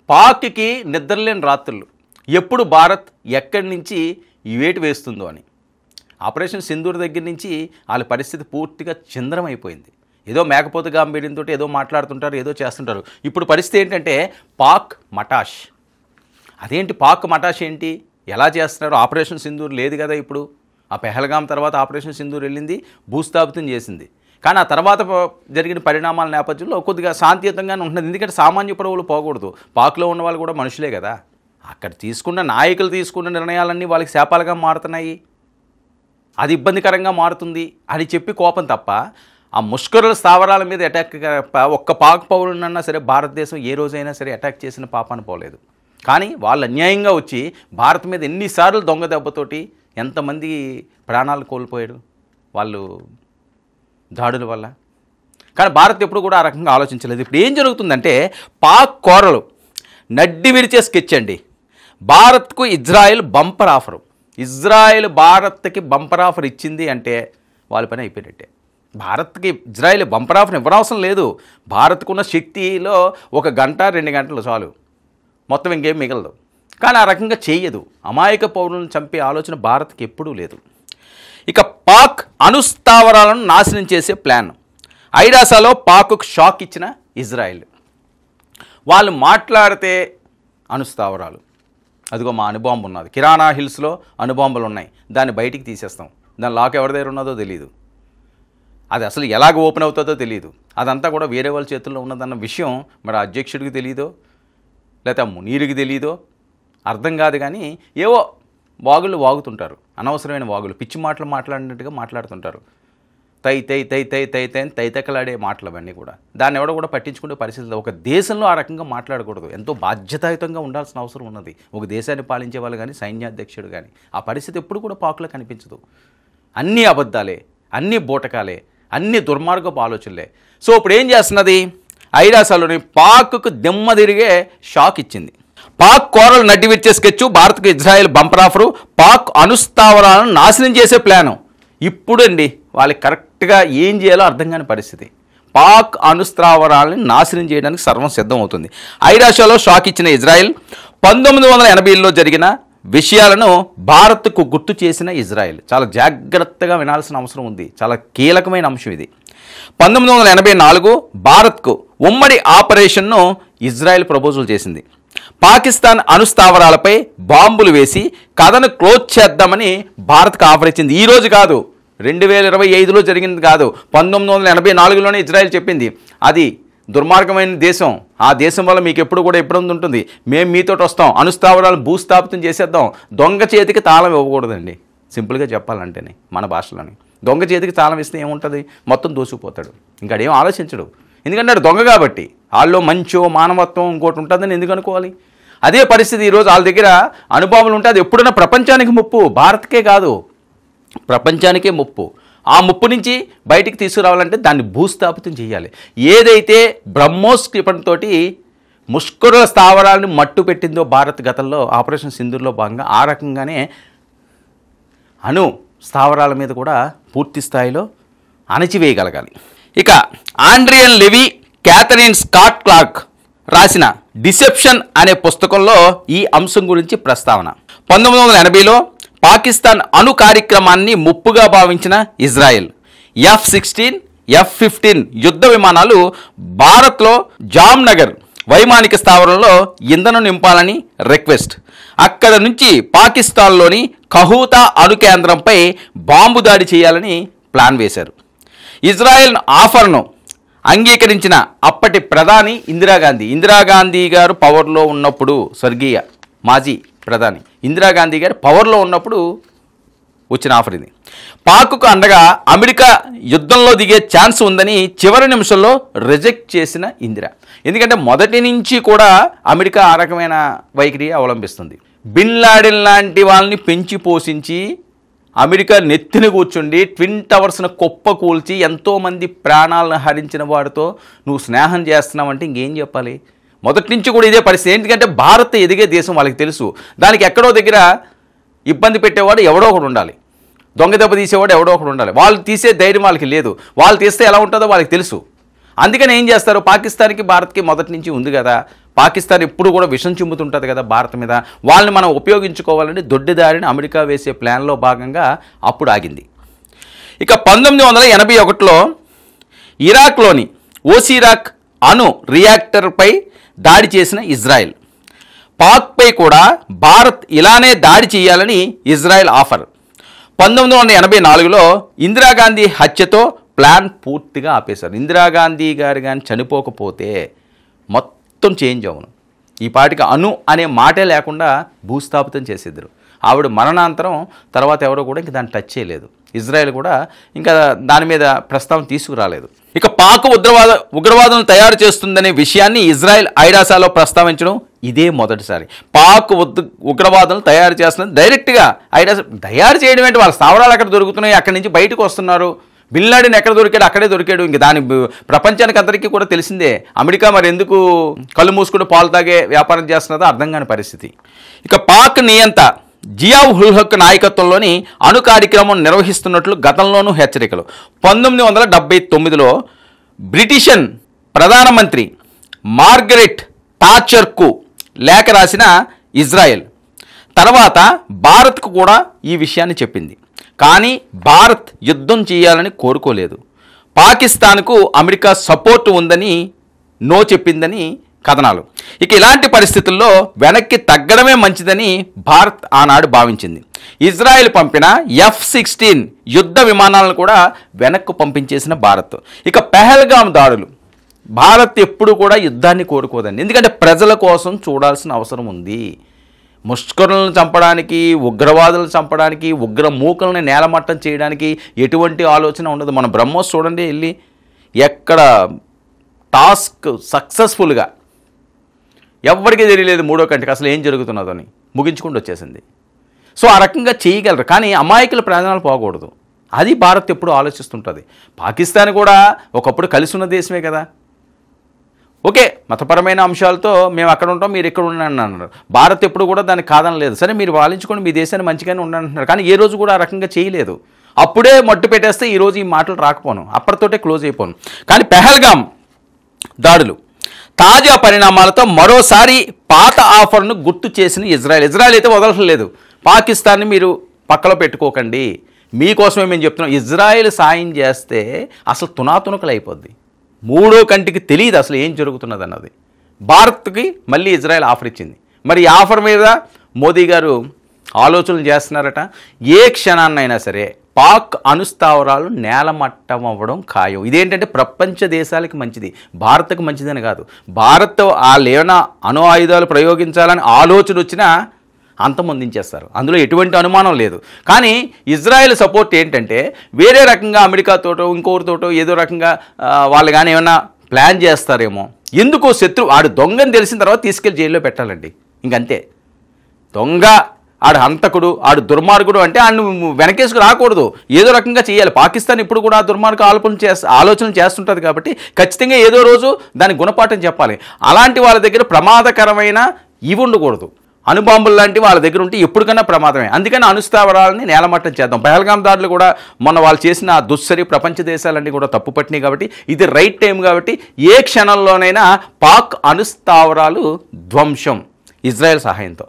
పాక్కి నిద్రలేని రాత్రులు. ఎప్పుడు భారత్ ఎక్కడి నుంచి ఈ వేటు వేస్తుందో అని. ఆపరేషన్ సింధూర్ దగ్గర నుంచి వాళ్ళ పరిస్థితి పూర్తిగా చిందరమైపోయింది. ఏదో మేకపోతు గాంభీర్యంతో ఏదో మాట్లాడుతుంటారు, ఏదో చేస్తుంటారు. ఇప్పుడు పరిస్థితి ఏంటంటే పాక్ మటాష్. అదేంటి పాక్ మటాష్ ఏంటి, ఎలా చేస్తున్నారు? ఆపరేషన్ సింధూర్ లేదు కదా ఇప్పుడు. ఆ పెహల్గాం తర్వాత ఆపరేషన్ సింధూర్ వెళ్ళింది, భూస్థాపితం చేసింది. కానీ ఆ తర్వాత జరిగిన పరిణామాల నేపథ్యంలో కొద్దిగా శాంతియుతంగానే ఉంటుంది. ఎందుకంటే సామాన్య పడవలు పోకూడదు. పాక్లో ఉన్న వాళ్ళు కూడా మనుషులే కదా. అక్కడ తీసుకున్న నాయకులు తీసుకున్న నిర్ణయాలన్నీ వాళ్ళకి శాపాలుగా మారుతున్నాయి. అది ఇబ్బందికరంగా మారుతుంది అని చెప్పి కోపం తప్ప ఆ ముష్కరుల స్థావరాల మీద అటాక్ ఒక్క పాక్ పౌరులన్నా సరే భారతదేశం ఏ రోజైనా సరే అటాక్ చేసిన పాపాన పోలేదు. కానీ వాళ్ళు అన్యాయంగా వచ్చి భారత్ మీద ఎన్నిసార్లు దొంగ దెబ్బతోటి ఎంతమంది ప్రాణాలు కోల్పోయారు వాళ్ళు దాడుల వల్ల. కానీ భారత్ ఎప్పుడు కూడా ఆ రకంగా ఆలోచించలేదు. ఇప్పుడు ఏం జరుగుతుందంటే పాక్ కోరలు నడ్డి విరిచే స్కెచ్ అండి. భారత్కు ఇజ్రాయెల్ బంపర్ ఆఫరు. ఇజ్రాయెల్ భారత్కి బంపర్ ఆఫర్ ఇచ్చింది అంటే వాళ్ళ పని అయిపోయినట్టే. భారత్కి ఇజ్రాయెల్ బంపర్ ఆఫర్ ఇవ్వనవసరం లేదు. భారత్కున్న శక్తిలో 1 గంట 2 గంటలు చాలు, మొత్తం ఇంకేం మిగలదు. కానీ ఆ రకంగా చేయదు. అమాయక పౌరులను చంపే ఆలోచన భారత్కి ఎప్పుడూ లేదు. ఇక పాక్ అణుస్థావరాలను నాశనం చేసే ప్లాన్. ఐరాసాలో పాక్కు షాక్ ఇచ్చిన ఇజ్రాయెల్. వాళ్ళు మాట్లాడితే అణుస్థావరాలు, అదిగో మా అణుబాంబు ఉన్నది, కిరాణా హిల్స్లో అణుబాంబులు ఉన్నాయి, దాన్ని బయటికి తీసేస్తాం, దాని లాక్ ఎవరి దగ్గర ఉన్నదో తెలియదు, అది అసలు ఎలాగ ఓపెన్ అవుతుందో తెలియదు, అదంతా కూడా వేరే వాళ్ళ చేతుల్లో ఉన్నదన్న విషయం మరి అధ్యక్షుడికి తెలియదో లేకపోతే మునీరుకి తెలియదో అర్థం కాదు. కానీ ఏవో వాగులు వాగుతుంటారు, అనవసరమైన వాగులు, పిచ్చి మాటలు మాట్లాడినట్టుగా మాట్లాడుతుంటారు. తై తై తై తై తై తై అని తైతకలాడే మాటలు అవన్నీ కూడా. దాన్ని ఎవడో కూడా పట్టించుకునే పరిస్థితి. ఒక దేశంలో ఆ రకంగా మాట్లాడకూడదు. ఎంతో బాధ్యతాయుతంగా ఉండాల్సిన అవసరం ఉన్నది ఒక దేశాన్ని పాలించే వాళ్ళు కానీ సైన్యాధ్యక్షుడు కానీ. ఆ పరిస్థితి ఎప్పుడు కూడా పాక్లో కనిపించదు. అన్నీ అబద్ధాలే, అన్నీ బూటకాలే, అన్ని దుర్మార్గపు ఆలోచనలే. సో ఇప్పుడు ఏం చేస్తున్నది, ఐరాసాలోని పాక్కు దిమ్మ తిరిగే షాక్ ఇచ్చింది. పాక్ కోరలు నడ్డి విరిచే స్కెచ్, భారత్కు ఇజ్రాయెల్ బంపర్ ఆఫరు, పాక్ అణుస్థావరాలను నాశనం చేసే ప్లాను. ఇప్పుడు అండి వాళ్ళకి కరెక్ట్గా ఏం చేయాలో అర్థం కాని పరిస్థితి. పాక్ అణుస్థావరాలను నాశనం చేయడానికి సర్వం సిద్ధం అవుతుంది. ఐరాసాలో షాక్ ఇచ్చిన ఇజ్రాయెల్ 1980లో జరిగిన విషయాలను భారత్కు గుర్తు చేసిన ఇజ్రాయెల్. చాలా జాగ్రత్తగా వినాల్సిన అవసరం ఉంది. చాలా కీలకమైన అంశం ఇది. 1984 భారత్కు ఉమ్మడి ఆపరేషన్ను ఇజ్రాయెల్ ప్రపోజల్ చేసింది. పాకిస్తాన్ అణుస్థావరాలపై బాంబులు వేసి కథను క్లోజ్ చేద్దామని భారత్కు ఆఫర్ ఇచ్చింది. ఈరోజు కాదు, 2025లో జరిగింది కాదు, 1984లోనే ఇజ్రాయెల్ చెప్పింది అది దుర్మార్గమైన దేశం, ఆ దేశం వల్ల మీకు ఎప్పుడు కూడా ఇబ్బంది ఉంటుంది, మేము మీతోటి వస్తాం, అణుస్థావరాలు భూస్థాపితం చేసేద్దాం, దొంగ చేతికి తాళం ఇవ్వకూడదండి. సింపుల్గా చెప్పాలంటేనే మన భాషలోని దొంగ చేతికి తాళం ఇస్తే ఏముంటుంది, మొత్తం దూసుకుపోతాడు, ఇంకాడేం ఆలోచించడు. ఎందుకంటే అది దొంగ కాబట్టి. వాళ్ళు మంచో మానవత్వం ఇంకోటి ఉంటుందని ఎందుకు అనుకోవాలి. అదే పరిస్థితి ఈరోజు వాళ్ళ దగ్గర అణుబాంబులు ఉంటే అది ఎప్పుడైనా ప్రపంచానికి ముప్పు, భారత్కే కాదు ప్రపంచానికే ముప్పు. ఆ ముప్పు నుంచి బయటికి తీసుకురావాలంటే దాన్ని భూస్థాపితం చేయాలి. ఏదైతే బ్రహ్మోస్ క్షిపణితో ముష్కరుల స్థావరాలను మట్టు పెట్టిందో భారత్ గతంలో ఆపరేషన్ సింధూర్లో భాగంగా, ఆ రకంగానే అణు స్థావరాల మీద కూడా పూర్తి స్థాయిలో అణచివేయగలగాలి. ఇక Adrian Levy, Catherine Scott Clark రాసిన డిసెప్షన్ అనే పుస్తకంలో ఈ అంశం గురించి ప్రస్తావన. 1980లో పాకిస్తాన్ అణు కార్యక్రమాన్ని ముప్పుగా భావించిన ఇజ్రాయెల్ F-16, F-15 యుద్ధ విమానాలు భారత్లో జామ్నగర్ వైమానిక స్థావరంలో ఇంధనం నింపాలని రిక్వెస్ట్. అక్కడ నుంచి పాకిస్తాన్లోని కహూతా అణు కేంద్రంపై బాంబు దాడి చేయాలని ప్లాన్ వేశారు. ఇజ్రాయెల్ ఆఫర్ను అంగీకరించిన అప్పటి ప్రధాని ఇందిరాగాంధీ గారు పవర్లో ఉన్నప్పుడు, స్వర్గీయ మాజీ ప్రధాని ఇందిరాగాంధీ గారు పవర్లో ఉన్నప్పుడు వచ్చిన ఆఫర్ ఇది. పాక్కు అండగా అమెరికా యుద్ధంలో దిగే ఛాన్స్ ఉందని చివరి నిమిషంలో రిజెక్ట్ చేసిన ఇందిరా. ఎందుకంటే మొదటి నుంచి కూడా అమెరికా ఆ రకమైన వైఖరి అవలంబిస్తుంది. బిన్ లాడెన్ లాంటి వాళ్ళని పెంచి పోషించి అమెరికా నెత్తిన కూర్చుండి ట్విన్ టవర్స్ను కుప్ప కూల్చి ఎంతోమంది ప్రాణాలను హరించిన వాడితో నువ్వు స్నేహం చేస్తున్నావంటే ఇంకేం చెప్పాలి. మొదటి నుంచి కూడా ఇదే పరిస్థితి. ఎందుకంటే భారత్ ఎదిగే దేశం వాళ్ళకి తెలుసు. దానికి ఎక్కడో దగ్గర ఇబ్బంది పెట్టేవాడు ఎవడో ఒకడు ఉండాలి, దొంగ దెబ్బ తీసేవాడు ఎవడో ఒకడు ఉండాలి. వాళ్ళు తీసే ధైర్యం వాళ్ళకి లేదు. వాళ్ళు తీస్తే ఎలా ఉంటుందో వాళ్ళకి తెలుసు. అందుకని ఏం చేస్తారు, పాకిస్తాన్కి భారత్కి మొదటి నుంచి ఉంది కదా, పాకిస్తాన్ ఎప్పుడు కూడా విషం చిమ్ముతుంటుంది కదా భారత్ మీద, వాళ్ళని మనం ఉపయోగించుకోవాలని దొడ్డిదారిని అమెరికా వేసే ప్లాన్లో భాగంగా అప్పుడు ఆగింది. ఇక 1981లో ఇరాక్లోని ఓసిరాక్ అణు రియాక్టర్పై దాడి చేసిన ఇజ్రాయెల్, పాక్పై కూడా భారత్ ఇలానే దాడి చేయాలని ఇజ్రాయెల్ ఆఫర్. 1984లో ఇందిరాగాంధీ హత్యతో ప్లాన్ పూర్తిగా ఆపేశారు. ఇందిరాగాంధీ గారు కానీ చనిపోకపోతే మొత్తం చేంజ్ అవును. ఈ పాటికి అణు అనే మాటే లేకుండా భూస్థాపితం చేసేద్దరు. ఆవిడ మరణాంతరం తర్వాత ఎవరో కూడా ఇంక దాన్ని టచ్ చేయలేదు. ఇజ్రాయెల్ కూడా ఇంకా దాని మీద ప్రస్తావన తీసుకురాలేదు. ఇక పాక్ ఉగ్రవాదులను తయారు చేస్తుందనే విషయాన్ని ఇజ్రాయెల్ ఐడాసాలో ప్రస్తావించడం ఇదే మొదటిసారి. పాక్ ఉగ్రవాదులను తయారు చేస్తున్నది డైరెక్ట్గా ఐడాసా తయారు చేయడం ఏంటి, వాళ్ళ స్థావరాలు అక్కడ దొరుకుతున్నాయి, అక్కడి నుంచి బయటకు వస్తున్నారు. బిన్ లాడెన్ ఎక్కడ దొరికాడు అక్కడే దొరికాడు. ఇంక దాని ప్రపంచానికి అందరికీ కూడా తెలిసిందే. అమెరికా మరి ఎందుకు కళ్ళు మూసుకుని పాలు తాగే వ్యాపారం చేస్తున్నదో అర్థం కాని పరిస్థితి. ఇక పాక్ నియంత జియావ్ ఉల్ హక్ నాయకత్వంలోని అణు కార్యక్రమం నిర్వహిస్తున్నట్లు గతంలోనూ హెచ్చరికలు. 1979లో బ్రిటిషన్ ప్రధానమంత్రి మార్గరెట్ థాచర్కు లేఖ రాసిన ఇజ్రాయెల్ తర్వాత భారత్కు కూడా ఈ విషయాన్ని చెప్పింది. కానీ భారత్ యుద్ధం చేయాలని కోరుకోలేదు. పాకిస్తాన్కు అమెరికా సపోర్టు ఉందని నో చెప్పిందని కథనాలు. ఇక ఇలాంటి పరిస్థితుల్లో వెనక్కి తగ్గడమే మంచిదని భారత్ ఆనాడు భావించింది. ఇజ్రాయెల్ పంపిన F-16 యుద్ధ విమానాలను కూడా వెనక్కు పంపించేసిన భారత్. ఇక పెహల్గాం దాడులు, భారత్ ఎప్పుడు కూడా యుద్ధాన్ని కోరుకోదండి. ఎందుకంటే ప్రజల కోసం చూడాల్సిన అవసరం ఉంది. ముష్కరులను చంపడానికి, ఉగ్రవాదులను చంపడానికి, ఉగ్ర మూకలను నేలమట్టం చేయడానికి ఎటువంటి ఆలోచన ఉండదు. మన బ్రహ్మోస్ చూడండి, వెళ్ళి ఎక్కడ టాస్క్ సక్సెస్ఫుల్గా ఎవరికీ తెలియలేదు, మూడో కంటికి అసలు ఏం జరుగుతున్నదో అని ముగించుకుంటూ వచ్చేసింది. సో ఆ రకంగా చేయగలరు, కానీ అమాయకుల ప్రాణాలు పోకూడదు. అది భారత్ ఎప్పుడు ఆలోచిస్తుంటుంది. పాకిస్తాన్ కూడా ఒకప్పుడు కలిసి ఉన్న దేశమే కదా. ఓకే, మతపరమైన అంశాలతో మేము అక్కడ ఉంటాం, మీరు ఇక్కడ ఉండండి అన్నారు. భారత్ ఎప్పుడు కూడా దాన్ని కాదనలేదు. సరే మీరు పాలించుకొని మీ దేశాన్ని మంచిగానే ఉండండి అంటున్నారు, కానీ ఏ రోజు కూడా ఆ రకంగా చేయలేదు. అప్పుడే మట్టు పెట్టేస్తే ఈరోజు ఈ మాటలు రాకపోను, అప్పటితోటే క్లోజ్ అయిపోను. కానీ పెహల్గాం దాడులు తాజా పరిణామాలతో మరోసారి పాత ఆఫర్ను గుర్తు చేసిన ఇజ్రాయెల్ అయితే వదలట్లేదు. పాకిస్తాన్ని మీరు పక్కలో పెట్టుకోకండి, మీకోసమే మేము చెప్తున్నాం. ఇజ్రాయెల్ సాయం చేస్తే అసలు తునాతునకలు అయిపోద్ది. మూడో కంటికి తెలియదు అసలు ఏం జరుగుతున్నది అన్నది. భారత్కి మళ్ళీ ఇజ్రాయెల్ ఆఫర్ ఇచ్చింది. మరి ఈ ఆఫర్ మీద మోదీ గారు ఆలోచనలు చేస్తున్నారట. ఏ క్షణాన్నైనా సరే పాక్ అణుస్థావరాలు నేలమట్టం అవ్వడం ఖాయం. ఇదేంటంటే ప్రపంచ దేశాలకి మంచిది, భారత్కు మంచిదని కాదు. భారత్ ఏమైనా అణు ఆయుధాలు ప్రయోగించాలని ఆలోచన వచ్చినా అంతమొందించేస్తారు, అందులో ఎటువంటి అనుమానం లేదు. కానీ ఇజ్రాయెల్ సపోర్ట్ ఏంటంటే వేరే రకంగా అమెరికాతోటో ఇంకొకరితోటో ఏదో రకంగా వాళ్ళు కానీ ఏమైనా ప్లాన్ చేస్తారేమో. ఎందుకో శత్రువు ఆడు దొంగని తెలిసిన తర్వాత తీసుకెళ్ళి జైల్లో పెట్టాలండి, ఇంకంతే. దొంగ ఆడు హంతకుడు, ఆడు దుర్మార్గుడు అంటే ఆడు వెనకేసుకు రాకూడదు, ఏదో రకంగా చేయాలి. పాకిస్తాన్ ఇప్పుడు కూడా దుర్మార్గ ఆలోచనలు చేస్తుంటుంది కాబట్టి ఖచ్చితంగా ఏదో రోజు దాని గుణపాఠం చెప్పాలి. అలాంటి వాళ్ళ దగ్గర ప్రమాదకరమైన ఇవి ఉండకూడదు. అణుబాంబులు లాంటి వాళ్ళ దగ్గర ఉంటే ఎప్పటికన్నా ప్రమాదమే. అందుకని అణుస్థావరాలని నేలమట్టం చేద్దాం. పహల్గాం దాడులు కూడా మొన్న వాళ్ళు చేసిన ఆ దుస్సరి ప్రపంచ దేశాలన్నీ కూడా తప్పు పట్టినాయి కాబట్టి ఇది రైట్ టైం కాబట్టి ఏ క్షణంలోనైనా పాక్ అణుస్థావరాలు ధ్వంసం ఇజ్రాయెల్ సహాయంతో.